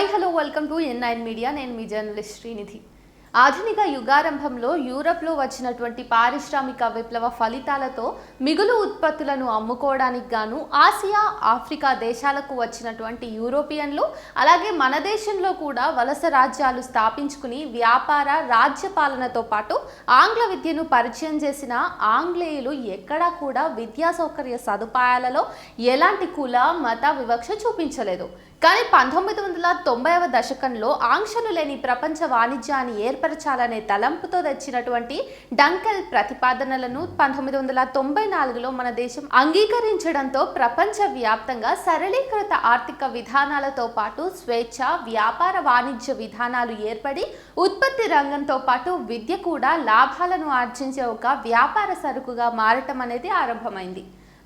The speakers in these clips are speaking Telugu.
Hi hello welcome to N9 media. నేను మీ జర్నలిస్ట్ శ్రీనిధి. ఆధునిక యుగారంభంలో యూరప్లో వచ్చినటువంటి పారిశ్రామిక విప్లవ ఫలితాలతో మిగులు ఉత్పత్తులను అమ్ముకోవడానికి గాను ఆసియా, ఆఫ్రికా దేశాలకు వచ్చినటువంటి యూరోపియన్లు అలాగే మన దేశంలో కూడా వలస రాజ్యాలు స్థాపించుకుని వ్యాపార రాజ్య పాలనతో పాటు ఆంగ్ల విద్యను పరిచయం చేసిన ఆంగ్లేయులు ఎక్కడా కూడా విద్యా సౌకర్య సదుపాయాలలో ఎలాంటి కుల మత వివక్ష చూపించలేదు. కానీ 1990వ దశకంలో ఆంక్షలు లేని ప్రపంచ వాణిజ్యాన్ని ఏర్పరచాలనే తలంపుతో తెచ్చినటువంటి డంకెల్ ప్రతిపాదనలను 1994లో మన దేశం అంగీకరించడంతో ప్రపంచ వ్యాప్తంగా సరళీకృత ఆర్థిక విధానాలతో పాటు స్వేచ్ఛ వ్యాపార వాణిజ్య విధానాలు ఏర్పడి ఉత్పత్తి రంగంతో పాటు విద్య కూడా లాభాలను ఆర్జించే ఒక వ్యాపార సరుకుగా మారటం అనేది ఆరంభమైంది.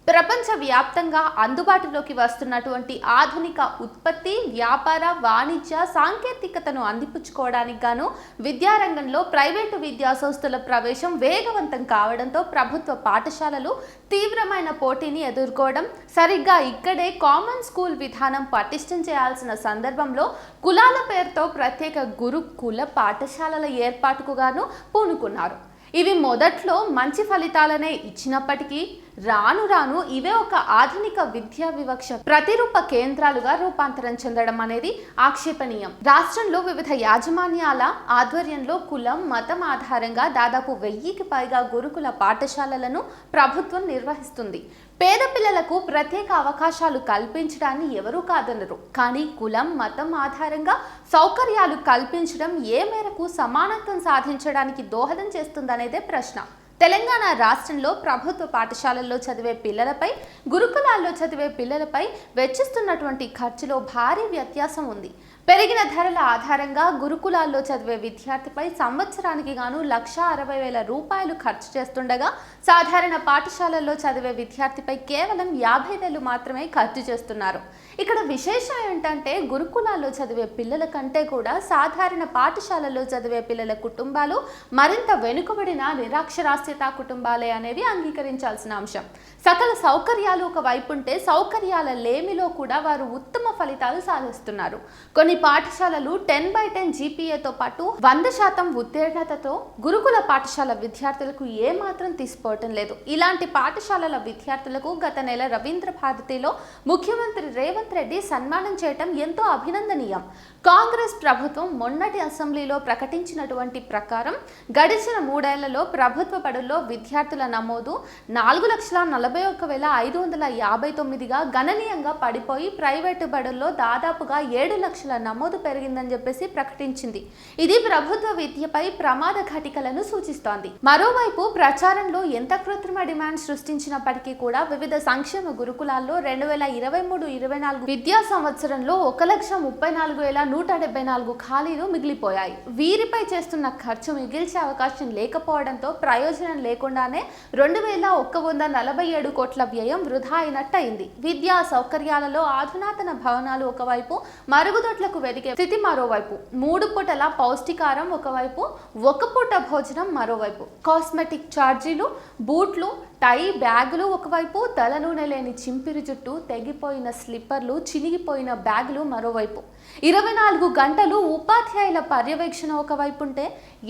ప్రపంచ వ్యాప్తంగా అందుబాటులోకి వస్తున్నటువంటి ఆధునిక ఉత్పత్తి వ్యాపార వాణిజ్య సాంకేతికతను అందిపుచ్చుకోవడానికి గాను విద్యారంగంలో ప్రైవేటు విద్యా సంస్థల ప్రవేశం వేగవంతం కావడంతో ప్రభుత్వ పాఠశాలలు తీవ్రమైన పోటీని ఎదుర్కోవడం, సరిగ్గా ఇక్కడే కామన్ స్కూల్ విధానం పటిష్టం చేయాల్సిన సందర్భంలో కులాల పేరుతో ప్రత్యేక గురుకుల పాఠశాలల ఏర్పాటుకు గాను పూనుకున్నారు. ఇవి మొదట్లో మంచి ఫలితాలనే ఇచ్చినప్పటికీ రాను రాను ఇవే ఒక ఆధునిక విద్యా వివక్ష ప్రతిరూప కేంద్రాలుగా రూపాంతరం చెందడం అనేది ఆక్షేపణీయం. రాష్ట్రంలో వివిధ యాజమాన్యాల ఆధ్వర్యంలో కులం మతం ఆధారంగా దాదాపు 1000కి పైగా గురుకుల పాఠశాలలను ప్రభుత్వం నిర్వహిస్తుంది. పేద పిల్లలకు ప్రత్యేక అవకాశాలు కల్పించడాన్ని ఎవరూ కాదనరు. కానీ కులం మతం ఆధారంగా సౌకర్యాలు కల్పించడం ఏ మేరకు సమానత్వం సాధించడానికి దోహదం చేస్తుందనేదే ప్రశ్న. తెలంగాణ రాష్ట్రంలో ప్రభుత్వ పాఠశాలల్లో చదివే పిల్లలపై గురుకులాల్లో చదివే పిల్లలపై వెచ్చిస్తున్నటువంటి ఖర్చులో భారీ వ్యత్యాసం ఉంది. పెరిగిన ధరల ఆధారంగా గురుకులాల్లో చదివే విద్యార్థిపై సంవత్సరానికి గాను 1,60,000 రూపాయలు ఖర్చు చేస్తుండగా సాధారణ పాఠశాలల్లో చదివే విద్యార్థిపై కేవలం 50,000 మాత్రమే ఖర్చు చేస్తున్నారు. ఇక్కడ విశేషం ఏంటంటే గురుకులాల్లో చదివే పిల్లల కంటే కూడా సాధారణ పాఠశాలల్లో చదివే పిల్లల కుటుంబాలు మరింత వెనుకబడిన నిరక్షరాస్యత కుటుంబాలే అనేవి అంగీకరించాల్సిన అంశం. సకల సౌకర్యాలు ఒకవైపు ఉంటే సౌకర్యాల లేమిలో కూడా వారు ఉత్తమ ఫలితాలు సాధిస్తున్నారు. కొన్ని పాఠశాలలు 10/10 జీపీఏతో పాటు 100% ఉత్తీర్ణతతో గురుకుల పాఠశాల విద్యార్థులకు ఏమాత్రం తీసుకోవటం లేదు. ఇలాంటి పాఠశాలల విద్యార్థులకు గత నెల రవీంద్ర భారతిలో ముఖ్యమంత్రి రేవంత్ రెడ్డి సన్మానం చేయటం ఎంతో అభినందనీయం. కాంగ్రెస్ ప్రభుత్వం మొన్నటి అసెంబ్లీలో ప్రకటించినటువంటి ప్రకారం గడిచిన 3 ఏళ్లలో ప్రభుత్వ బడుల్లో విద్యార్థుల నమోదు 4,41,559గా గణనీయంగా పడిపోయి ప్రైవేటు బడుల్లో దాదాపుగా 7 లక్షల నమోదు పెరిగిందని చెప్పేసి ప్రకటించింది. ఇది ప్రభుత్వ విద్యపై ప్రమాద ఘటికలను సూచిస్తోంది. మరోవైపు ప్రచారంలో ఎంత కృత్రిమ డిమాండ్ సృష్టించినప్పటికీ కూడా వివిధ సంక్షేమ గురుకులాల్లో 2023-24 విద్యా సంవత్సరంలో 1,34,174 ఖాళీలు మిగిలిపోయాయి. వీరిపై చేస్తున్న ఖర్చు మిగిల్చే అవకాశం లేకపోవడంతో ప్రయోజనం లేకుండానే 2,147 కోట్ల వ్యయం వృధా అయినట్టయింది. విద్యా సౌకర్యాలలో అధునాతన భవనాలు ఒకవైపు, మరుగుదొడ్లకు వెదికే స్థితి మరోవైపు, 3 పూటల పౌష్టికారం ఒకవైపు, 1 పూట భోజనం మరోవైపు, కాస్మెటిక్ ఛార్జీలు, బూట్లు టై బ్యాగులు ఒకవైపు, తల నూనె లేని చింపిరి జుట్టు, తెగిపోయిన స్లిప్పర్లు, చినిగిపోయిన బ్యాగులు మరోవైపు, 24 గంటలు ఉపాధ్యాయుల పర్యవేక్షణ ఒకవైపు ఉంటే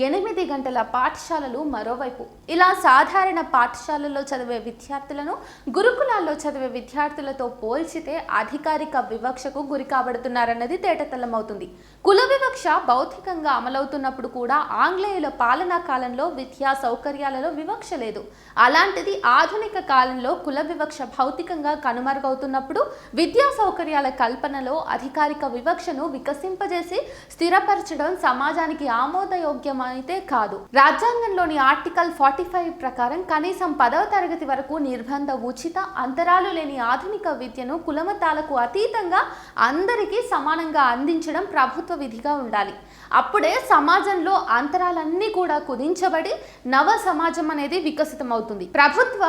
8 గంటల పాఠశాలలు మరోవైపు. ఇలా సాధారణ పాఠశాలల్లో చదివే విద్యార్థులను గురుకులాల్లో చదివే విద్యార్థులతో పోల్చితే అధికారిక వివక్షకు గురి కాబడుతున్నారన్నది తేటతెల్లమవుతుంది. కుల వివక్ష భౌతికంగా అమలవుతున్నప్పుడు కూడా ఆంగ్లేయుల పాలనా కాలంలో విద్యా సౌకర్యాలలో వివక్ష లేదు. అలాంటిది ఆధునిక కాలంలో కుల వివక్ష భౌతికంగా కనుమరుగవుతున్నప్పుడు విద్యా సౌకర్యాల కల్పనలో అధికారిక వివక్షను వికసింపజేసి స్థిరపరచడం సమాజానికి ఆమోదయోగ్యమైతే కాదు. రాజ్యాంగంలోని ఆర్టికల్ 45 ప్రకారం కనీసం 10వ తరగతి వరకు నిర్బంధ ఉచిత అంతరాలు లేని ఆధునిక విద్యను కులమతాలకు అతీతంగా అందరికీ సమానంగా అందించడం ప్రభుత్వ విధిగా ఉండాలి. అప్పుడే సమాజంలో అంతరాలన్నీ కూడా కుదించబడి నవ సమాజం అనేది వికసితమవుతుంది. ప్రభుత్వ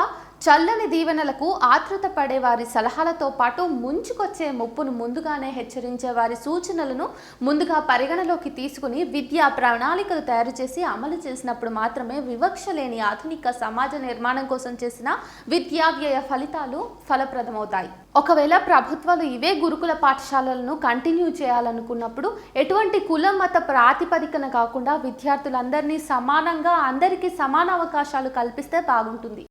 చల్లని దీవెనలకు ఆతృత పడే వారి సలహాలతో పాటు ముంచుకొచ్చే ముప్పును ముందుగానే హెచ్చరించే వారి సూచనలను ముందుగా పరిగణలోకి తీసుకుని విద్యా ప్రణాళికలు తయారు చేసి అమలు చేసినప్పుడు మాత్రమే వివక్ష లేని ఆధునిక సమాజ నిర్మాణం కోసం చేసిన విద్యా వ్యయ ఫలితాలు ఫలప్రదమవుతాయి. ఒకవేళ ప్రభుత్వాలు ఇవే గురుకుల పాఠశాలలను కంటిన్యూ చేయాలనుకున్నప్పుడు ఎటువంటి కుల మత ప్రాతిపదికన కాకుండా విద్యార్థులందరినీ సమానంగా అందరికీ సమాన అవకాశాలు కల్పిస్తే బాగుంటుంది.